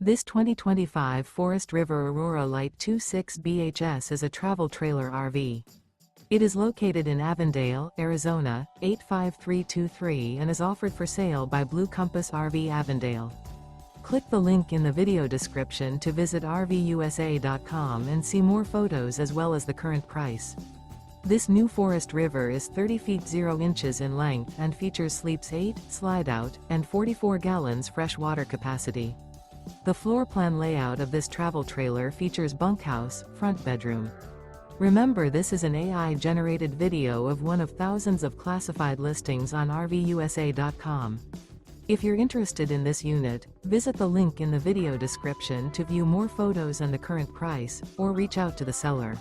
This 2025 Forest River Aurora Light 26 BHS is a travel trailer RV. It is located in Avondale, Arizona, 85323 and is offered for sale by Blue Compass RV Avondale. Click the link in the video description to visit RVUSA.com and see more photos as well as the current price. This new Forest River is 30 feet 0 inches in length and features sleeps 8, slide-out, and 44 gallons fresh water capacity. The floor plan layout of this travel trailer features bunkhouse, front bedroom. Remember, this is an AI-generated video of one of thousands of classified listings on RVUSA.com. If you're interested in this unit, visit the link in the video description to view more photos and the current price, or reach out to the seller.